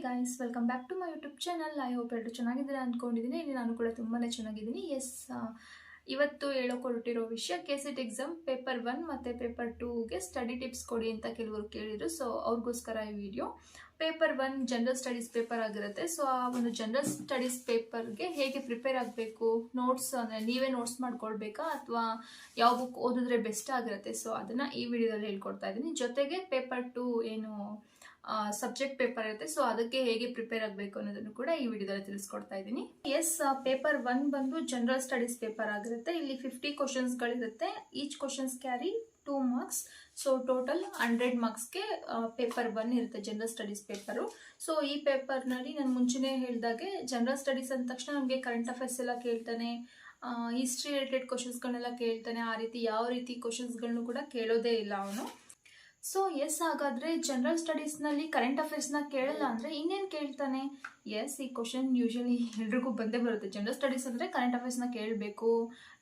Guys, welcome back to my YouTube channel. I hope ಎಲ್ಲರೂ ಚೆನ್ನಾಗಿದ್ದೀರಾ ಅಂದ್ಕೊಂಡಿದ್ದೀನಿ. ಇಲ್ಲಿ ನಾನು ಕೂಡ ತುಂಬಾ ಚೆನ್ನಾಗಿದ್ದೀನಿ. ಇವತ್ತು ಹೇಳೋಕೊಟ್ಟಿರೋ ವಿಷಯ ಕೆಸೆಟ್ ಎಕ್ಸಾಮ್ ಪೇಪರ್ 1 ಮತ್ತು ಪೇಪರ್ 2ಗೆ ಸ್ಟಡಿ ಟಿಪ್ಸ್ ಕೊಡಿ ಅಂತ ಕೆಲವರು ಕೇಳಿದರು. ಸೊ ಅವ್ರಿಗೋಸ್ಕರ ಈ video. Paper 1 general studies paper ಆಗಿರುತ್ತೆ. ಸೊ ಆ ಒಂದು ಜನರಲ್ ಸ್ಟಡೀಸ್ ಪೇಪರ್ಗೆ ಹೇಗೆ ಪ್ರಿಪೇರ್ ಆಗಬೇಕು, ನೋಟ್ಸ್ ಅಂದರೆ ನೀವೇ ನೋಟ್ಸ್ ಮಾಡ್ಕೊಳ್ಬೇಕಾ ಅಥವಾ ಯಾವ ಬುಕ್ ಓದಿದ್ರೆ ಬೆಸ್ಟ್ ಆಗಿರುತ್ತೆ, ಸೊ ಅದನ್ನು ಈ ವಿಡಿಯೋದಲ್ಲಿ ಹೇಳ್ಕೊಡ್ತಾ ಇದ್ದೀನಿ. ಜೊತೆಗೆ ಪೇಪರ್ 2 ಏನು ಸಬ್ಜೆಕ್ಟ್ ಪೇಪರ್ ಇರುತ್ತೆ, ಸೊ ಅದಕ್ಕೆ ಹೇಗೆ ಪ್ರಿಪೇರ್ ಆಗಬೇಕು ಅನ್ನೋದನ್ನು ಕೂಡ ಈ ವಿಡಿಯೋದಲ್ಲಿ ತಿಳಿಸ್ಕೊಡ್ತಾ ಇದ್ದೀನಿ. ಪೇಪರ್ 1 ಬಂದು ಜನರಲ್ ಸ್ಟಡೀಸ್ ಪೇಪರ್ ಆಗಿರುತ್ತೆ. ಇಲ್ಲಿ 50 ಕ್ವಶನ್ಸ್ಗಳಿರುತ್ತೆ. Each questions carry 2 marks. So total 100 ಮಾರ್ಕ್ಸ್ಗೆ ಪೇಪರ್ 1 ಇರುತ್ತೆ ಜನರಲ್ ಸ್ಟಡೀಸ್ ಪೇಪರು. ಸೊ ಈ ಪೇಪರ್ನಲ್ಲಿ ನಾನು ಮುಂಚೆನೇ ಹೇಳಿದಾಗೆ ಜನರಲ್ ಸ್ಟಡೀಸ್ ಅಂದ ತಕ್ಷಣ ನಮಗೆ ಕರೆಂಟ್ ಅಫೇರ್ಸ್ ಎಲ್ಲ ಕೇಳ್ತಾನೆ, ಹಿಸ್ಟ್ರಿ ರಿಲೇಟೆಡ್ ಕ್ವಶನ್ಸ್ಗಳನ್ನೆಲ್ಲ ಕೇಳ್ತಾನೆ. ಆ ರೀತಿ ಯಾವ ರೀತಿ ಕ್ವಶನ್ಸ್ಗಳನ್ನು ಕೂಡ ಕೇಳೋದೇ ಇಲ್ಲ ಅವನು. ಸೊ ಹಾಗಾದರೆ ಜನರಲ್ ಸ್ಟಡೀಸ್ನಲ್ಲಿ ಕರೆಂಟ್ ಅಫೇರ್ಸ್ನ ಕೇಳಲ್ಲ ಅಂದರೆ ಇನ್ನೇನು ಕೇಳ್ತಾನೆ? ಈ ಕ್ವಶನ್ ಯೂಶಲಿ ಎಲ್ರಿಗೂ ಬಂದೇ ಬರುತ್ತೆ. ಜನರಲ್ ಸ್ಟಡೀಸ್ ಅಂದರೆ ಕರೆಂಟ್ ಅಫೇರ್ಸ್ನ ಕೇಳಬೇಕು,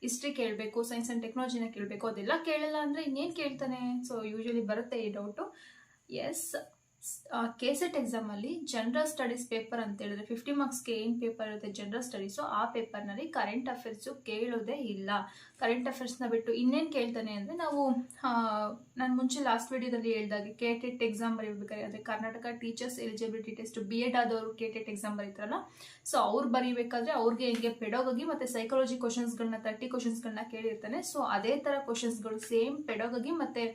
ಹಿಸ್ಟ್ರಿ ಕೇಳಬೇಕು, ಸೈನ್ಸ್ ಆ್ಯಂಡ್ ಟೆಕ್ನಾಲಜಿನ ಕೇಳಬೇಕು. ಅದೆಲ್ಲ ಕೇಳಲ್ಲ ಅಂದರೆ ಇನ್ನೇನು ಕೇಳ್ತಾನೆ? ಸೊ ಯೂಶಲಿ ಬರುತ್ತೆ ಈ ಡೌಟು. ಕೆಸೆಟ್ ಎಕ್ಸಾಮಲ್ಲಿ ಜನರಲ್ ಸ್ಟಡೀಸ್ ಪೇಪರ್ ಅಂತ ಹೇಳಿದ್ರೆ 50 ಮಾರ್ಕ್ಸ್ಗೆ ಏನು ಪೇಪರ್ ಇರುತ್ತೆ ಜನರಲ್ ಸ್ಟಡೀಸು, ಆ ಪೇಪರ್ನಲ್ಲಿ ಕರೆಂಟ್ ಅಫೇರ್ಸು ಕೇಳೋದೇ ಇಲ್ಲ. ಕರೆಂಟ್ ಅಫೇರ್ಸ್ನ ಬಿಟ್ಟು ಇನ್ನೇನು ಕೇಳ್ತಾನೆ ಅಂದರೆ, ನಾನು ಮುಂಚೆ ಲಾಸ್ಟ್ ವಿಡಿಯೋದಲ್ಲಿ ಹೇಳಿದಾಗೆ ಕೆಟೆಟ್ ಎಕ್ಸಾಮ್ ಬರೀಬೇಕಾದ್ರೆ, ಅದೇ Karnataka teachers eligibility test BEd ಆದವರು ಕೆಟೆಟ್ ಎಕ್ಸಾಮ್ ಬರೀತಾರಲ್ಲ, ಸೊ ಅವ್ರು ಬರೀಬೇಕಾದ್ರೆ ಅವ್ರಿಗೆ ಹೆಂಗೆ ಪೆಡಾಗಗಿ ಮತ್ತು ಸೈಕಾಲಜಿ ಕ್ವಶನ್ಸ್ಗಳನ್ನ 30 ಕ್ವಶನ್ಸ್ಗಳನ್ನ ಕೇಳಿರ್ತಾನೆ. ಸೊ ಅದೇ ಥರ ಕ್ವಶನ್ಸ್ಗಳು ಸೇಮ್ ಪೆಡಾಗಗಿ ಮತ್ತು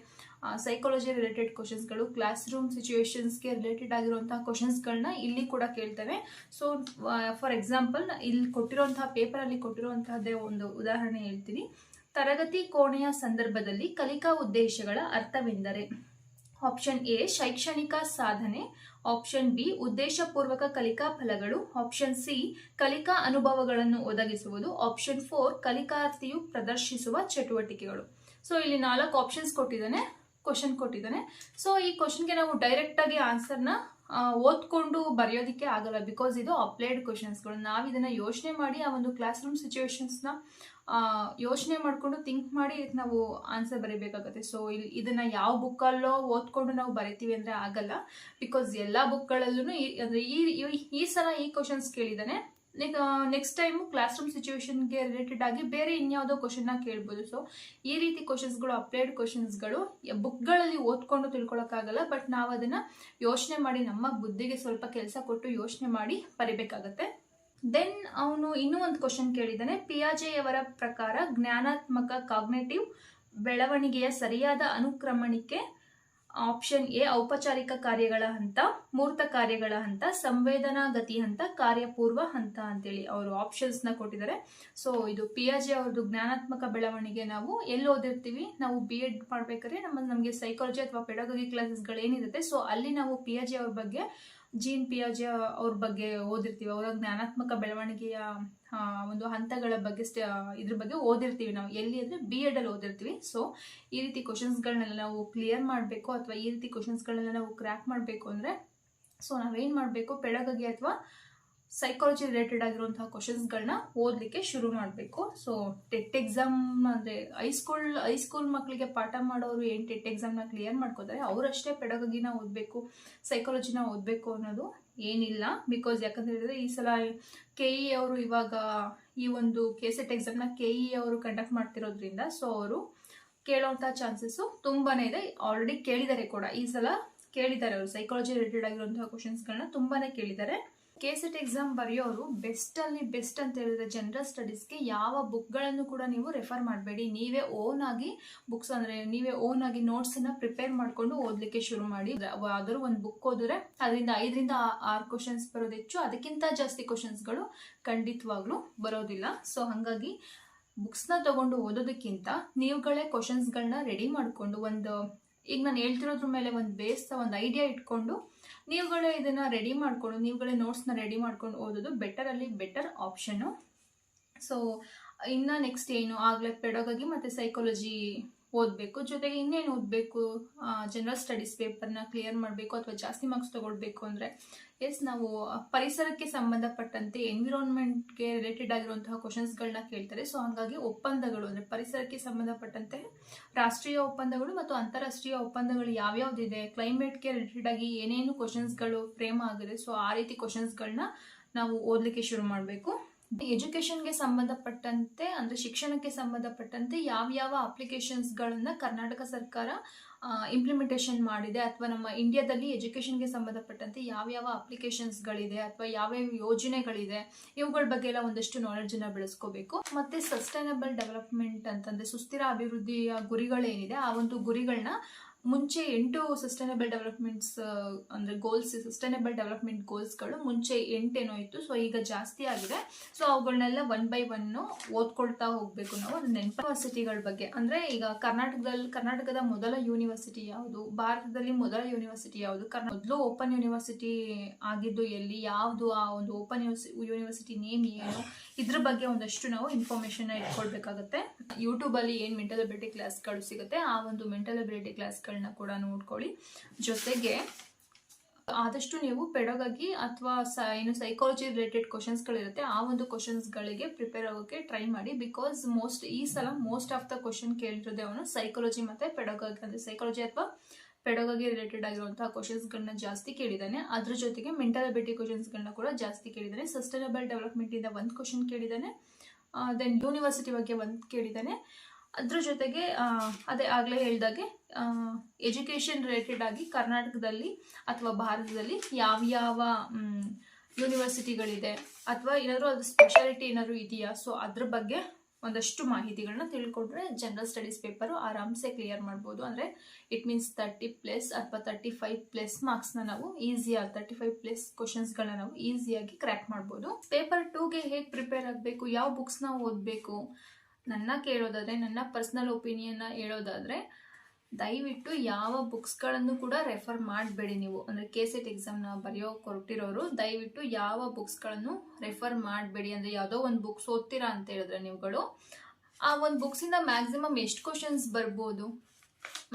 ಸೈಕಾಲಜಿ ರಿಲೇಟೆಡ್ ಕ್ವಶನ್ಸ್ಗಳು, ಕ್ಲಾಸ್ ರೂಮ್ ಸಿಚುವೇಶನ್ಸ್ಗೆ ರಿಲೇಟೆಡ್ ಆಗಿರುವಂತಹ ಕ್ವಶನ್ಸ್ಗಳನ್ನ ಇಲ್ಲಿ ಕೂಡ ಕೇಳ್ತೇವೆ. ಸೊ ಫಾರ್ ಎಕ್ಸಾಂಪಲ್ ಇಲ್ಲಿ ಕೊಟ್ಟಿರುವಂತಹ ಪೇಪರಲ್ಲಿ ಕೊಟ್ಟಿರುವಂತಹದ್ದೇ ಒಂದು ಉದಾಹರಣೆ ಹೇಳ್ತೀನಿ. ತರಗತಿ ಕೋಣೆಯ ಸಂದರ್ಭದಲ್ಲಿ ಕಲಿಕಾ ಉದ್ದೇಶಗಳ ಅರ್ಥವೆಂದರೆ? ಆಪ್ಷನ್ ಎ ಶೈಕ್ಷಣಿಕ ಸಾಧನೆ, ಆಪ್ಷನ್ ಬಿ ಉದ್ದೇಶಪೂರ್ವಕ ಕಲಿಕಾ ಫಲಗಳು, ಆಪ್ಷನ್ ಸಿ ಕಲಿಕಾ ಅನುಭವಗಳನ್ನು ಒದಗಿಸುವುದು, ಆಪ್ಷನ್ 4 ಕಲಿಕಾರ್ಥಿಯು ಪ್ರದರ್ಶಿಸುವ ಚಟುವಟಿಕೆಗಳು. ಸೊ ಇಲ್ಲಿ 4 ಆಪ್ಷನ್ಸ್ ಕೊಟ್ಟಿದ್ದಾನೆ, ಕ್ವಶನ್ ಕೊಟ್ಟಿದ್ದಾನೆ. ಸೊ ಈ ಕ್ವಶನ್ಗೆ ನಾವು ಡೈರೆಕ್ಟಾಗಿ ಆನ್ಸರ್ನ ಓದ್ಕೊಂಡು ಬರೆಯೋದಕ್ಕೆ ಆಗಲ್ಲ, ಬಿಕಾಸ್ ಇದು ಅಪ್ಲೈಡ್ ಕ್ವಶನ್ಸ್ಗಳು. ನಾವು ಇದನ್ನು ಯೋಚನೆ ಮಾಡಿ ಆ ಒಂದು ಕ್ಲಾಸ್ ರೂಮ್ ಸಿಚುವೇಶನ್ಸ್ನ ಯೋಚನೆ ಮಾಡಿಕೊಂಡು ಥಿಂಕ್ ಮಾಡಿ ಇದಕ್ಕೆ ನಾವು ಆನ್ಸರ್ ಬರೀಬೇಕಾಗುತ್ತೆ. ಸೊ ಇದನ್ನು ಯಾವ ಬುಕ್ಕಲ್ಲೋ ಓದ್ಕೊಂಡು ನಾವು ಬರಿತೀವಿ ಅಂದರೆ ಆಗಲ್ಲ, ಬಿಕಾಸ್ ಎಲ್ಲ ಬುಕ್ಗಳಲ್ಲೂ ಅಂದರೆ ಈ ಸಲ ಈ ಕ್ವಶನ್ಸ್ ಕೇಳಿದ್ದಾನೆ. ನೆಕ್ಸ್ಟ್ ಟೈಮು ಕ್ಲಾಸ್ ರೂಮ್ ಸಿಚುವೇಶನ್ಗೆ ರಿಲೇಟೆಡ್ ಆಗಿ ಬೇರೆ ಇನ್ಯಾವುದೋ ಕ್ವಶನ್ನ ಕೇಳ್ಬೋದು. ಸೊ ಈ ರೀತಿ ಕ್ವಶನ್ಸ್ಗಳು ಅಪ್ಲೈಡ್ ಕ್ವಶನ್ಸ್ಗಳು ಬುಕ್ಗಳಲ್ಲಿ ಓದ್ಕೊಂಡು ತಿಳ್ಕೊಳಕ್ಕಾಗಲ್ಲ, ಬಟ್ ನಾವು ಅದನ್ನು ಯೋಚನೆ ಮಾಡಿ ನಮ್ಮ ಬುದ್ಧಿಗೆ ಸ್ವಲ್ಪ ಕೆಲಸ ಕೊಟ್ಟು ಯೋಚನೆ ಮಾಡಿ ಬರಿಬೇಕಾಗತ್ತೆ. ದೆನ್ ಅವನು ಇನ್ನೂ ಒಂದು ಕ್ವಶನ್ ಕೇಳಿದ್ದಾನೆ. ಪಿಯಾಜೆಯವರ ಪ್ರಕಾರ ಜ್ಞಾನಾತ್ಮಕ ಕಾಗ್ನೇಟಿವ್ ಬೆಳವಣಿಗೆಯ ಸರಿಯಾದ ಅನುಕ್ರಮಣಿಕೆ ಆಪ್ಷನ್ ಎ ಔಪಚಾರಿಕ ಕಾರ್ಯಗಳ ಹಂತ, ಮೂರ್ತ ಕಾರ್ಯಗಳ ಹಂತ, ಸಂವೇದನಾ ಗತಿ ಹಂತ, ಕಾರ್ಯಪೂರ್ವ ಹಂತ ಅಂತೇಳಿ ಅವರು ಆಪ್ಷನ್ಸ್ನ ಕೊಟ್ಟಿದ್ದಾರೆ. ಸೊ ಇದು ಪಿಯಾಜೆ ಅವ್ರದ್ದು ಜ್ಞಾನಾತ್ಮಕ ಬೆಳವಣಿಗೆ ನಾವು ಎಲ್ಲಿ ಓದಿರ್ತೀವಿ, ನಾವು BEd ಮಾಡ್ಬೇಕಾದ್ರೆ ನಮಗೆ ಸೈಕಾಲಜಿ ಅಥವಾ ಪೆಡಾಗಗಿ ಕ್ಲಾಸಸ್ಗಳು ಏನಿರುತ್ತೆ, ಸೊ ಅಲ್ಲಿ ನಾವು ಪಿಯಾಜೆ ಅವ್ರ ಬಗ್ಗೆ, ಜೀನ್ ಪಿಯಾಜೆ ಅವ್ರ ಬಗ್ಗೆ ಓದಿರ್ತೀವಿ. ಅವರ ಜ್ಞಾನಾತ್ಮಕ ಬೆಳವಣಿಗೆಯ ಒಂದು ಹಂತಗಳ ಬಗ್ಗೆ ಇದ್ರ ಬಗ್ಗೆ ಓದಿರ್ತೀವಿ ನಾವು. ಎಲ್ಲಿ ಅಂದರೆ BEd ಅಲ್ಲಿ ಓದಿರ್ತೀವಿ. ಸೊ ಈ ರೀತಿ ಕ್ವಶನ್ಸ್ಗಳನ್ನೆಲ್ಲ ನಾವು ಕ್ಲಿಯರ್ ಮಾಡಬೇಕು ಅಥವಾ ಈ ರೀತಿ ಕ್ವಶನ್ಸ್ಗಳನ್ನೆಲ್ಲ ನಾವು ಕ್ರ್ಯಾಕ್ ಮಾಡಬೇಕು ಅಂದರೆ, ಸೊ ನಾವೇನು ಮಾಡಬೇಕು, ಪೆಡಾಗಗಿ ಅಥವಾ ಸೈಕಾಲಜಿ ರಿಲೇಟೆಡ್ ಆಗಿರುವಂತಹ ಕ್ವಶನ್ಸ್ಗಳನ್ನ ಓದಲಿಕ್ಕೆ ಶುರು ಮಾಡಬೇಕು. ಸೊ ಟೆಟ್ ಎಕ್ಸಾಮ್ ಅಂದರೆ ಹೈಸ್ಕೂಲ್ ಮಕ್ಕಳಿಗೆ ಪಾಠ ಮಾಡೋರು ಏನು ಟೆಟ್ ಎಕ್ಸಾಮ್ನ ಕ್ಲಿಯರ್ ಮಾಡ್ಕೋತಾರೆ, ಅವರಷ್ಟೇ ಪೆಡಾಗಗಿನ ಓದಬೇಕು, ಸೈಕಾಲಜಿನ ಓದಬೇಕು ಅನ್ನೋದು ಏನಿಲ್ಲ. ಬಿಕಾಸ್ ಯಾಕಂತ ಹೇಳಿದ್ರೆ ಈ ಸಲ KE ಅವರು ಇವಾಗ ಈ ಒಂದು ಕೆಸೆಟ್ ಎಕ್ಸಾಮ್ನ KE ಅವರು ಕಂಡಕ್ಟ್ ಮಾಡ್ತಿರೋದ್ರಿಂದ ಸೊ ಅವರು ಕೇಳೋವಂಥ ಚಾನ್ಸಸ್ಸು ತುಂಬಾ ಇದೆ. ಆಲ್ರೆಡಿ ಕೇಳಿದ್ದಾರೆ ಕೂಡ, ಈ ಸಲ ಕೇಳಿದ್ದಾರೆ ಅವರು ಸೈಕಾಲಜಿ ರಿಲೇಟೆಡ್ ಆಗಿರುವಂತಹ ಕ್ವಶನ್ಸ್ಗಳನ್ನ ತುಂಬಾ ಕೇಳಿದ್ದಾರೆ. ಕೆಸೆಟ್ ಎಕ್ಸಾಮ್ ಬರೆಯೋರು ಬೆಸ್ಟ್ ಅಂತ ಹೇಳಿದ್ರೆ ಜನರಲ್ ಸ್ಟಡೀಸ್ಗೆ ಯಾವ ಬುಕ್ಗಳನ್ನು ಕೂಡ ನೀವು ರೆಫರ್ ಮಾಡಬೇಡಿ. ನೀವೇ ಓನ್ ಆಗಿ ಬುಕ್ಸ್ ಅಂದರೆ ನೀವೇ ಓನ್ ಆಗಿ ನೋಟ್ಸನ್ನು ಪ್ರಿಪೇರ್ ಮಾಡಿಕೊಂಡು ಓದಲಿಕ್ಕೆ ಶುರು ಮಾಡಿ. ಯಾವ್ದಾದ್ರು ಒಂದು ಬುಕ್ ಓದಿದ್ರೆ ಅದರಿಂದ 5ರಿಂದ 6 ಕ್ವಶನ್ಸ್ ಬರೋದು ಹೆಚ್ಚು, ಅದಕ್ಕಿಂತ ಜಾಸ್ತಿ ಕ್ವಶನ್ಸ್ಗಳು ಖಂಡಿತವಾಗ್ಲೂ ಬರೋದಿಲ್ಲ. ಸೊ ಹಾಗಾಗಿ ಬುಕ್ಸ್ನ ತಗೊಂಡು ಓದೋದಕ್ಕಿಂತ ನೀವುಗಳೇ ಕ್ವಶನ್ಸ್ಗಳನ್ನ ರೆಡಿ ಮಾಡಿಕೊಂಡು ಈಗ ನಾನು ಹೇಳ್ತಿರೋದ್ರ ಮೇಲೆ ಒಂದು ಒಂದು ಐಡಿಯಾ ಇಟ್ಕೊಂಡು ನೀವುಗಳೇ ಇದನ್ನು ರೆಡಿ ಮಾಡಿಕೊಂಡು ನೀವುಗಳೇ ನೋಟ್ಸ್ನ ರೆಡಿ ಮಾಡ್ಕೊಂಡು ಓದೋದು ಬೆಟರ್ ಆಪ್ಷನ್ನು. ಸೊ ಇನ್ನು ನೆಕ್ಸ್ಟ್ ಏನು ಆಗಲೇ ಪೆಡಾಗಗಿ ಮತ್ತು ಸೈಕಾಲಜಿ ಓದಬೇಕು. ಜೊತೆಗೆ ಇನ್ನೇನು ಓದಬೇಕು, ಜನರಲ್ ಸ್ಟಡೀಸ್ ಪೇಪರ್ನ ಕ್ಲಿಯರ್ ಮಾಡಬೇಕು ಅಥವಾ ಜಾಸ್ತಿ ಮಾರ್ಕ್ಸ್ ತಗೊಳ್ಬೇಕು ಅಂದರೆ ನಾವು ಪರಿಸರಕ್ಕೆ ಸಂಬಂಧಪಟ್ಟಂತೆ ಎನ್ವಿರಾನ್ಮೆಂಟ್ಗೆ ರಿಲೇಟೆಡ್ ಆಗಿರುವಂತಹ ಕ್ವಶನ್ಸ್ಗಳನ್ನ ಕೇಳ್ತಾರೆ. ಸೊ ಹಾಗಾಗಿ ಒಪ್ಪಂದಗಳು ಅಂದರೆ ಪರಿಸರಕ್ಕೆ ಸಂಬಂಧಪಟ್ಟಂತೆ ರಾಷ್ಟ್ರೀಯ ಒಪ್ಪಂದಗಳು ಮತ್ತು ಅಂತಾರಾಷ್ಟ್ರೀಯ ಒಪ್ಪಂದಗಳು ಯಾವ್ಯಾವ್ದಿದೆ, ಕ್ಲೈಮೇಟ್ಗೆ ರಿಲೇಟೆಡ್ ಆಗಿ ಏನೇನು ಕ್ವಶನ್ಸ್ಗಳು ಫ್ರೇಮ್ ಆಗಿದೆ, ಸೊ ಆ ರೀತಿ ಕ್ವಶನ್ಸ್ಗಳನ್ನ ನಾವು ಓದಲಿಕ್ಕೆ ಶುರು ಮಾಡಬೇಕು. ಎಜುಕೇಶನ್ಗೆ ಸಂಬಂಧಪಟ್ಟಂತೆ ಅಂದರೆ ಶಿಕ್ಷಣಕ್ಕೆ ಸಂಬಂಧಪಟ್ಟಂತೆ ಯಾವ್ಯಾವ ಅಪ್ಲಿಕೇಶನ್ಸ್ಗಳನ್ನ ಕರ್ನಾಟಕ ಸರ್ಕಾರ ಇಂಪ್ಲಿಮೆಂಟೇಷನ್ ಮಾಡಿದೆ, ಅಥವಾ ನಮ್ಮ ಇಂಡಿಯಾದಲ್ಲಿ ಎಜುಕೇಷನ್ಗೆ ಸಂಬಂಧಪಟ್ಟಂತೆ ಯಾವ್ಯಾವ ಅಪ್ಲಿಕೇಶನ್ಸ್ಗಳಿದೆ ಅಥವಾ ಯಾವ್ಯಾವ ಯೋಜನೆಗಳಿದೆ, ಇವುಗಳ ಬಗ್ಗೆ ಎಲ್ಲ ಒಂದಷ್ಟು ನಾಲೆಡ್ಜನ್ನು ಬೆಳೆಸ್ಕೋಬೇಕು. ಮತ್ತು ಸಸ್ಟೈನಬಲ್ ಡೆವಲಪ್ಮೆಂಟ್ ಅಂತಂದರೆ ಸುಸ್ಥಿರ ಅಭಿವೃದ್ಧಿಯ ಗುರಿಗಳೇನಿದೆ, ಆ ಒಂದು ಗುರಿಗಳನ್ನ ಮುಂಚೆ 8 ಸಸ್ಟೈನಬಲ್ ಡೆವಲಪ್ಮೆಂಟ್ಸ್ ಅಂದರೆ ಗೋಲ್ಸ್, ಸಸ್ಟೈನಬಲ್ ಡೆವಲಪ್ಮೆಂಟ್ ಗೋಲ್ಸ್ಗಳು ಮುಂಚೆ 8 ಏನೋ ಇತ್ತು. ಸೊ ಈಗ ಜಾಸ್ತಿ ಆಗಿದೆ. ಸೊ ಅವುಗಳನ್ನೆಲ್ಲ 1 by 1 ಓದ್ಕೊಳ್ತಾ ಹೋಗಬೇಕು ನಾವು. ಅದು ಯೂನಿವರ್ಸಿಟಿಗಳ ಬಗ್ಗೆ ಅಂದರೆ ಈಗ ಕರ್ನಾಟಕದ ಮೊದಲ ಯೂನಿವರ್ಸಿಟಿ ಯಾವುದು, ಭಾರತದಲ್ಲಿ ಮೊದಲ ಯೂನಿವರ್ಸಿಟಿ ಯಾವುದು, ಮೊದಲು ಓಪನ್ ಯೂನಿವರ್ಸಿಟಿ ಆಗಿದ್ದು ಎಲ್ಲಿ, ಯಾವುದು, ಆ ಒಂದು ಓಪನ್ ಯೂನಿವರ್ಸಿಟಿ ನೇಮ್ ಏನು, ಇದ್ರ ಬಗ್ಗೆ ಒಂದಷ್ಟು ನಾವು ಇನ್ಫಾರ್ಮೇಶನ್ ಇಟ್ಕೊಳ್ಬೇಕಾಗುತ್ತೆ. ಯೂಟ್ಯೂಬಲ್ಲಿ ಏನು ಮೆಂಟಲ್ ಎಬಿಲಿಟಿ ಕ್ಲಾಸ್ಗಳು ಸಿಗುತ್ತೆ, ಆ ಒಂದು ಮೆಂಟಲ್ ಎಬಿಲಿಟಿ ಕ್ಲಾಸ್ಗಳನ್ನ ಕೂಡ ನೋಡ್ಕೊಳ್ಳಿ. ಜೊತೆಗೆ ಆದಷ್ಟು ನೀವು ಪೆಡಗಾಗಿ ಅಥವಾ ಏನು ಸೈಕಾಲಜಿ ರಿಲೇಟೆಡ್ ಕ್ವಶನ್ಸ್ಗಳಿರುತ್ತೆ, ಆ ಒಂದು ಕ್ವಶನ್ಸ್ಗಳಿಗೆ ಪ್ರಿಪೇರ್ ಆಗೋಕ್ಕೆ ಟ್ರೈ ಮಾಡಿ. ಬಿಕಾಸ್ ಈ ಸಲ ಮೋಸ್ಟ್ ಆಫ್ ದ ಕ್ವಶನ್ ಕೇಳಿರೋದೇ ಅವನು ಸೈಕಾಲಜಿ ಮತ್ತು ಪೆಡಗಾಗಿ, ಅಂದರೆ ಸೈಕಾಲಜಿ ಅಥವಾ ಪೆಡಗಾಗಿ ರಿಲೇಟೆಡ್ ಆಗಿರುವಂತಹ ಕ್ವಶನ್ಸ್ಗಳನ್ನ ಜಾಸ್ತಿ ಕೇಳಿದ್ದಾನೆ. ಅದ್ರ ಜೊತೆಗೆ ಮೆಂಟಲ್ ಎಬಿಲಿಟಿ ಕ್ವಶನ್ಸ್ಗಳನ್ನ ಕೂಡ ಜಾಸ್ತಿ ಕೇಳಿದ್ದಾನೆ. ಸಸ್ಟೈನಬಲ್ ಡೆವಲಪ್ಮೆಂಟ್ ಇಂದ 1 ಕ್ವಶನ್ ಕೇಳಿದ್ದಾನೆ, ದೆನ್ ಯೂನಿವರ್ಸಿಟಿ ಬಗ್ಗೆ 1 ಕೇಳಿದ್ದಾನೆ. ಅದ್ರ ಜೊತೆಗೆ ಅದೇ ಆಗಲೇ ಹೇಳಿದಾಗೆ ಎಜುಕೇಷನ್ ರಿಲೇಟೆಡ್ ಆಗಿ ಕರ್ನಾಟಕದಲ್ಲಿ ಅಥವಾ ಭಾರತದಲ್ಲಿ ಯಾವ್ಯಾವ ಯೂನಿವರ್ಸಿಟಿಗಳಿದೆ ಅಥವಾ ಏನಾದರೂ ಅದು ಸ್ಪೆಷಾಲಿಟಿ ಏನಾದರೂ ಇದೆಯಾ, ಸೊ ಅದ್ರ ಬಗ್ಗೆ ಒಂದಷ್ಟು ಮಾಹಿತಿಗಳನ್ನ ತಿಳ್ಕೊಂಡ್ರೆ ಜನರಲ್ ಸ್ಟಡೀಸ್ ಪೇಪರು ಆರಾಮ್ಸೆ ಕ್ಲಿಯರ್ ಮಾಡ್ಬೋದು. ಅಂದರೆ ಇಟ್ ಮೀನ್ಸ್ 30+ ಅಥವಾ 35+ ಮಾರ್ಕ್ಸ್ನ ನಾವು ಈಸಿಯಾಗಿ 35+ ಕ್ವಶನ್ಸ್ಗಳನ್ನ ನಾವು ಈಸಿಯಾಗಿ ಕ್ರ್ಯಾಕ್ ಮಾಡ್ಬೋದು. ಪೇಪರ್ 2ಗೆ ಹೇಗೆ ಪ್ರಿಪೇರ್ ಆಗಬೇಕು, ಯಾವ ಬುಕ್ಸ್ನ ಓದಬೇಕು, ನನ್ನ ಕೇಳೋದಾದರೆ, ನನ್ನ ಪರ್ಸ್ನಲ್ ಒಪಿನಿಯನ್ನ ಹೇಳೋದಾದರೆ, ದಯವಿಟ್ಟು ಯಾವ ಬುಕ್ಸ್ಗಳನ್ನು ಕೂಡ ರೆಫರ್ ಮಾಡಬೇಡಿ ನೀವು. ಅಂದರೆ KCET ಎಕ್ಸಾಮ್ನ ಹೊರಟಿರೋರು ದಯವಿಟ್ಟು ಯಾವ ಬುಕ್ಸ್ಗಳನ್ನು ರೆಫರ್ ಮಾಡಬೇಡಿ. ಅಂದರೆ ಯಾವುದೋ ಒಂದು ಬುಕ್ಸ್ ಓದ್ತೀರಾ ಅಂತ ಹೇಳಿದ್ರೆ ನೀವುಗಳು, ಆ ಒಂದು ಬುಕ್ಸಿಂದ ಮ್ಯಾಕ್ಸಿಮಮ್ ಎಷ್ಟು ಕ್ವಶನ್ಸ್ ಬರ್ಬೋದು,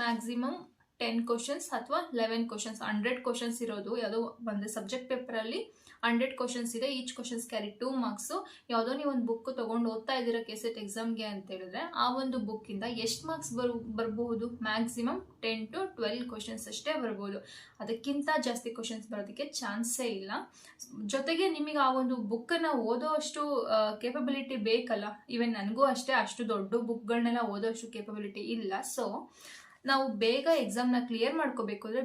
ಮ್ಯಾಕ್ಸಿಮಮ್ 10 ಕ್ವಶನ್ಸ್ ಅಥವಾ 11 ಕ್ವಶನ್ಸ್, 100 ಕ್ವಶನ್ಸ್ ಇರೋದು ಯಾವುದೋ ಒಂದು ಸಬ್ಜೆಕ್ಟ್ ಪೇಪರಲ್ಲಿ 100 ಕ್ವಶನ್ಸ್ ಇದೆ. Each questions carry 2 marks. ಯಾವುದೋ ನೀವು ಒಂದು ಬುಕ್ ತೊಗೊಂಡು ಓದ್ತಾ ಇದ್ದೀರಾ KCET ಎಕ್ಸಾಮ್ಗೆ ಅಂತ ಹೇಳಿದ್ರೆ, ಆ ಒಂದು ಬುಕ್ಕಿಂದ ಎಷ್ಟು ಮಾರ್ಕ್ಸ್ ಬರಬಹುದು, ಮ್ಯಾಕ್ಸಿಮಮ್ 10 to 12 ಕ್ವಶನ್ಸ್ ಅಷ್ಟೇ ಬರ್ಬೋದು. ಅದಕ್ಕಿಂತ ಜಾಸ್ತಿ ಕ್ವಶನ್ಸ್ ಬರೋದಕ್ಕೆ ಚಾನ್ಸೇ ಇಲ್ಲ. ಜೊತೆಗೆ ನಿಮಗೆ ಆ ಒಂದು ಬುಕ್ಕನ್ನು ಓದೋ ಅಷ್ಟು ಕೇಪಬಿಲಿಟಿ ಬೇಕಲ್ಲ. ಈವನ್ ನನಗೂ ಅಷ್ಟೇ, ಅಷ್ಟು ದೊಡ್ಡ ಬುಕ್ಗಳನ್ನೆಲ್ಲ ಓದೋ ಅಷ್ಟು ಕೇಪಬಿಲಿಟಿ ಇಲ್ಲ. ಸೊ ನಾವು ಬೇಗ ಎಕ್ಸಾಮ್ನ ಕ್ಲಿಯರ್ ಮಾಡ್ಕೋಬೇಕು ಅಂದರೆ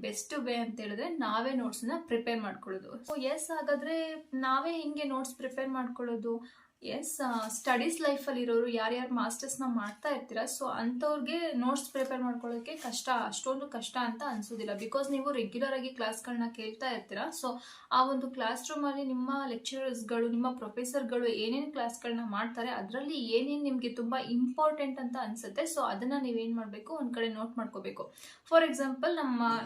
ಬೆಸ್ಟ್ ವೇ ಅಂತ ಹೇಳಿದ್ರೆ ನಾವೇ ನೋಟ್ಸ್ನ ಪ್ರಿಪೇರ್ ಮಾಡ್ಕೊಳ್ಳೋದು. ಸೊ ಹಾಗಾದರೆ ನಾವೇ ಹಿಂಗೆ ನೋಟ್ಸ್ ಪ್ರಿಪೇರ್ ಮಾಡ್ಕೊಳ್ಳೋದು. ಸ್ಟಡೀಸ್ ಲೈಫಲ್ಲಿ ಇರೋರು ಯಾರ್ಯಾರು ಮಾಸ್ಟರ್ಸ್ನ ಮಾಡ್ತಾ ಇರ್ತೀರಾ, ಸೊ ಅಂಥವ್ರಿಗೆ ನೋಟ್ಸ್ ಪ್ರಿಪೇರ್ ಮಾಡ್ಕೊಳ್ಳೋಕ್ಕೆ ಅಷ್ಟೊಂದು ಕಷ್ಟ ಅಂತ ಅನ್ಸೋದಿಲ್ಲ. ಬಿಕಾಸ್ ನೀವು ರೆಗ್ಯುಲರ್ ಆಗಿ ಕ್ಲಾಸ್ಗಳನ್ನ ಕೇಳ್ತಾ ಇರ್ತೀರಾ. ಸೊ ಆ ಒಂದು ಕ್ಲಾಸ್ ರೂಮಲ್ಲಿ ನಿಮ್ಮ ಲೆಕ್ಚರರ್ಸ್ಗಳು, ನಿಮ್ಮ ಪ್ರೊಫೆಸರ್ಗಳು ಏನೇನು ಕ್ಲಾಸ್ಗಳನ್ನ ಮಾಡ್ತಾರೆ, ಅದರಲ್ಲಿ ಏನೇನು ನಿಮಗೆ ತುಂಬ ಇಂಪಾರ್ಟೆಂಟ್ ಅಂತ ಅನ್ಸುತ್ತೆ, ಸೊ ಅದನ್ನು ನೀವೇನು ಮಾಡಬೇಕು, ಒಂದು ಕಡೆ ನೋಟ್ ಮಾಡ್ಕೋಬೇಕು. ಫಾರ್ ಎಕ್ಸಾಂಪಲ್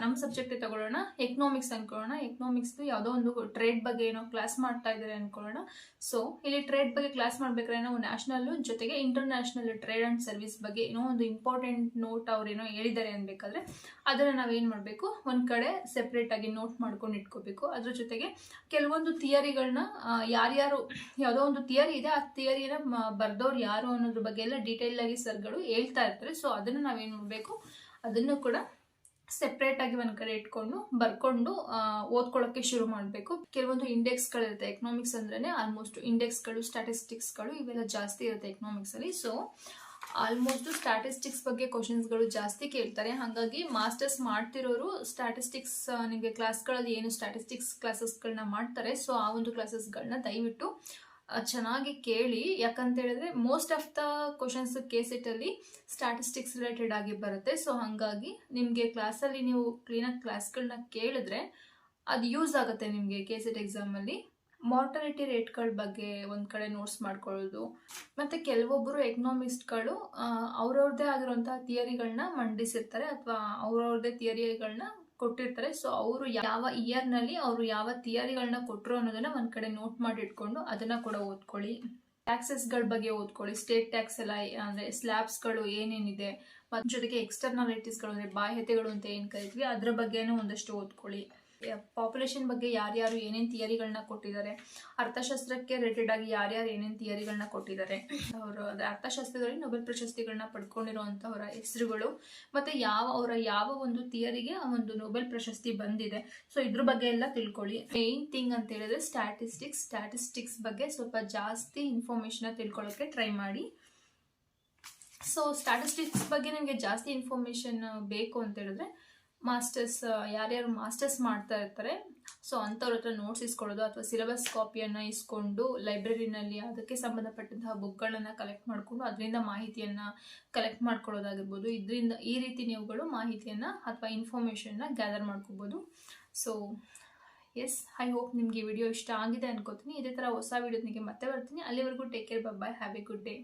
ನಮ್ಮ ಸಬ್ಜೆಕ್ಟ್ ತಗೊಳ್ಳೋಣ, ಎಕನಾಮಿಕ್ಸ್ ಅನ್ಕೊಳ್ಳೋಣ. ಎಕನಾಮಿಕ್ಸ್ದು ಯಾವುದೋ ಒಂದು ಟ್ರೇಡ್ ಬಗ್ಗೆ ಏನೋ ಕ್ಲಾಸ್ ಮಾಡ್ತಾ ಇದ್ದಾರೆ ಅನ್ಕೊಳ್ಳೋಣ. ಸೊ ಇಲ್ಲಿ ಟ್ರೇಡ್ ಬಗ್ಗೆ ಕ್ಲಾಸ್ ಮಾಡ್ಬೇಕಾದ್ರೆ ನಾವು ನ್ಯಾಷನಲ್ ಜೊತೆಗೆ ಇಂಟರ್ನ್ಯಾಷನಲ್ ಟ್ರೇಡ್ ಅಂಡ್ ಸರ್ವಿಸ್ ಬಗ್ಗೆ ಏನೋ ಒಂದು ಇಂಪಾರ್ಟೆಂಟ್ ನೋಟ್ ಅವ್ರೇನೋ ಹೇಳಿದ್ದಾರೆ ಅನ್ಬೇಕಾದ್ರೆ ಅದನ್ನು ನಾವೇನು ಮಾಡಬೇಕು, ಒಂದು ಕಡೆ ಸೆಪ್ರೇಟ್ ಆಗಿ ನೋಟ್ ಮಾಡ್ಕೊಂಡು ಇಟ್ಕೋಬೇಕು. ಅದ್ರ ಜೊತೆಗೆ ಕೆಲವೊಂದು ಥಿಯರಿಗಳನ್ನ ಯಾರ್ಯಾರು ಯಾವುದೋ ಒಂದು ಥಿಯರಿ ಇದೆ, ಆ ಥಿಯರಿನ ಬರ್ದವ್ರು ಯಾರು ಅನ್ನೋದ್ರ ಬಗ್ಗೆ ಎಲ್ಲ ಡೀಟೇಲ್ ಆಗಿ ಸರ್ಗಳು ಹೇಳ್ತಾ ಇರ್ತಾರೆ. ಸೊ ಅದನ್ನು ನಾವೇನು ಮಾಡಬೇಕು, ಅದನ್ನು ಕೂಡ ಸೆಪ್ರೇಟ್ ಆಗಿ ಒಂದು ಕಡೆ ಇಟ್ಕೊಂಡು ಬರ್ಕೊಂಡು ಓದ್ಕೊಳ್ಳೋಕ್ಕೆ ಶುರು ಮಾಡಬೇಕು. ಕೆಲವೊಂದು ಇಂಡೆಕ್ಸ್ಗಳಿರುತ್ತೆ ಎಕನಾಮಿಕ್ಸ್ ಅಂದ್ರೆ, ಆಲ್ಮೋಸ್ಟ್ ಇಂಡೆಕ್ಸ್ಗಳು, ಸ್ಟ್ಯಾಟಿಸ್ಟಿಕ್ಸ್ಗಳು ಇವೆಲ್ಲ ಜಾಸ್ತಿ ಇರುತ್ತೆ ಎಕನಾಮಿಕ್ಸಲ್ಲಿ. ಸೊ ಆಲ್ಮೋಸ್ಟ್ ಸ್ಟ್ಯಾಟಿಸ್ಟಿಕ್ಸ್ ಬಗ್ಗೆ ಕ್ವಶನ್ಸ್ಗಳು ಜಾಸ್ತಿ ಕೇಳ್ತಾರೆ. ಹಾಗಾಗಿ ಮಾಸ್ಟರ್ಸ್ ಮಾಡ್ತಿರೋರು ಸ್ಟ್ಯಾಟಿಸ್ಟಿಕ್ಸ್ ನಿಮಗೆ ಕ್ಲಾಸ್ಗಳಲ್ಲಿ ಏನು ಸ್ಟ್ಯಾಟಿಸ್ಟಿಕ್ಸ್ ಕ್ಲಾಸಸ್ಗಳನ್ನ ಮಾಡ್ತಾರೆ, ಸೊ ಆ ಒಂದು ಕ್ಲಾಸಸ್ಗಳನ್ನ ದಯವಿಟ್ಟು ಚೆನ್ನಾಗಿ ಕೇಳಿ. ಯಾಕಂತ ಹೇಳಿದ್ರೆ most of the questions KCET ಅಲ್ಲಿ ಸ್ಟ್ಯಾಟಿಸ್ಟಿಕ್ಸ್ ರಿಲೇಟೆಡ್ ಆಗಿ ಬರುತ್ತೆ. ಸೊ ಹಾಗಾಗಿ ನಿಮಗೆ ಕ್ಲಾಸಲ್ಲಿ ನೀವು ಕ್ಲೀನಾಗಿ ಕ್ಲಾಸ್ಗಳನ್ನ ಕೇಳಿದ್ರೆ ಅದು ಯೂಸ್ ಆಗುತ್ತೆ ನಿಮಗೆ KCET ಎಕ್ಸಾಮಲ್ಲಿ. ಮಾರ್ಟಾಲಿಟಿ ರೇಟ್ಗಳ ಬಗ್ಗೆ ಒಂದು ಕಡೆ ನೋಟ್ಸ್ ಮಾಡ್ಕೊಳ್ಳೋದು. ಮತ್ತು ಕೆಲವೊಬ್ಬರು ಎಕನಾಮಿಸ್ಟ್ಗಳು ಅವ್ರವ್ರದ್ದೇ ಆಗಿರುವಂತಹ ಥಿಯರಿಗಳನ್ನ ಮಂಡಿಸಿರ್ತಾರೆ ಅಥವಾ ಅವ್ರವ್ರದ್ದೇ ಥಿಯರಿಗಳನ್ನ ಕೊಟ್ಟಿರ್ತಾರೆ. ಸೊ ಅವರು ಯಾವ ಇಯರ್ನಲ್ಲಿ ಅವರು ಯಾವ ಥಿಯರಿಗಳನ್ನ ಕೊಟ್ಟರು ಅನ್ನೋದನ್ನ ಒಂದು ಕಡೆ ನೋಟ್ ಮಾಡಿ ಇಟ್ಕೊಂಡು ಅದನ್ನು ಕೂಡ ಓದ್ಕೊಳ್ಳಿ. ಟ್ಯಾಕ್ಸಸ್ಗಳ ಬಗ್ಗೆ ಓದ್ಕೊಳ್ಳಿ. ಸ್ಟೇಟ್ ಟ್ಯಾಕ್ಸ್ ಎಲ್ಲ ಅಂದರೆ ಸ್ಲ್ಯಾಬ್ಸ್ಗಳು ಏನೇನಿದೆ, ಮತ್ತು ಜೊತೆಗೆ ಎಕ್ಸ್ಟರ್ನಾಲಿಟೀಸ್ಗಳು ಅಂದರೆ ಬಾಹ್ಯತೆಗಳು ಅಂತ ಏನು ಕರಿತೀವಿ ಅದ್ರ ಬಗ್ಗೆನೂ ಒಂದಷ್ಟು ಓದ್ಕೊಳ್ಳಿ. ಪಾಪ್ಯುಲೇಷನ್ ಬಗ್ಗೆ ಯಾರ್ಯಾರು ಏನೇನು ಥಿಯರಿಗಳನ್ನ ಕೊಟ್ಟಿದ್ದಾರೆ, ಅರ್ಥಶಾಸ್ತ್ರಕ್ಕೆ ರಿಲೇಟೆಡ್ ಆಗಿ ಯಾರ್ಯಾರು ಏನೇನು ಥಿಯರಿಗಳನ್ನ ಕೊಟ್ಟಿದ್ದಾರೆ, ಅವರು ಅದೇ ಅರ್ಥಶಾಸ್ತ್ರದಲ್ಲಿ ನೊಬೆಲ್ ಪ್ರಶಸ್ತಿಗಳನ್ನ ಪಡ್ಕೊಂಡಿರುವಂಥವರ ಹೆಸರುಗಳು, ಮತ್ತು ಅವರ ಯಾವ ಒಂದು ಥಿಯರಿಗೆ ಆ ಒಂದು ನೊಬೆಲ್ ಪ್ರಶಸ್ತಿ ಬಂದಿದೆ. ಸೊ ಇದ್ರ ಬಗ್ಗೆ ಎಲ್ಲ ತಿಳ್ಕೊಳ್ಳಿ. ಮೇನ್ ಥಿಂಗ್ ಅಂತ ಹೇಳಿದ್ರೆ ಸ್ಟ್ಯಾಟಿಸ್ಟಿಕ್ಸ್ ಬಗ್ಗೆ ಸ್ವಲ್ಪ ಜಾಸ್ತಿ ಇನ್ಫಾರ್ಮೇಷನ್ ತಿಳ್ಕೊಳ್ಳೋಕ್ಕೆ ಟ್ರೈ ಮಾಡಿ. ಸೊ ಸ್ಟ್ಯಾಟಿಸ್ಟಿಕ್ಸ್ ಬಗ್ಗೆ ನಿಮಗೆ ಜಾಸ್ತಿ ಇನ್ಫಾರ್ಮೇಷನ್ ಬೇಕು ಅಂತ ಹೇಳಿದ್ರೆ ಮಾಸ್ಟರ್ಸ್ ಯಾರ್ಯಾರು ಮಾಸ್ಟರ್ಸ್ ಮಾಡ್ತಾ ಇರ್ತಾರೆ ಸೊ ಅಂಥವ್ರ ಹತ್ರ ನೋಟ್ಸ್ ಇಸ್ಕೊಳ್ಳೋದು ಅಥವಾ ಸಿಲೆಬಸ್ ಕಾಪಿಯನ್ನು ಇಸ್ಕೊಂಡು ಲೈಬ್ರರಿನಲ್ಲಿ ಅದಕ್ಕೆ ಸಂಬಂಧಪಟ್ಟಂತಹ ಬುಕ್ಗಳನ್ನು ಕಲೆಕ್ಟ್ ಮಾಡಿಕೊಂಡು ಅದರಿಂದ ಮಾಹಿತಿಯನ್ನು ಕಲೆಕ್ಟ್ ಮಾಡ್ಕೊಳ್ಳೋದಾಗಿರ್ಬೋದು. ಈ ರೀತಿ ನೀವುಗಳು ಮಾಹಿತಿಯನ್ನು ಅಥವಾ ಇನ್ಫಾರ್ಮೇಷನ್ನ ಗ್ಯಾದರ್ ಮಾಡ್ಕೋಬೋದು. ಸೊ ಎಸ್, ಐ ಹೋಪ್ ನಿಮಗೆ ವಿಡಿಯೋ ಇಷ್ಟ ಆಗಿದೆ ಅನ್ಕೋತೀನಿ. ಇದೇ ಥರ ಹೊಸ ವಿಡಿಯೋನಿಗೆ ಮತ್ತೆ ಬರ್ತೀನಿ. ಅಲ್ಲಿವರೆಗೂ take care, by, have A good day.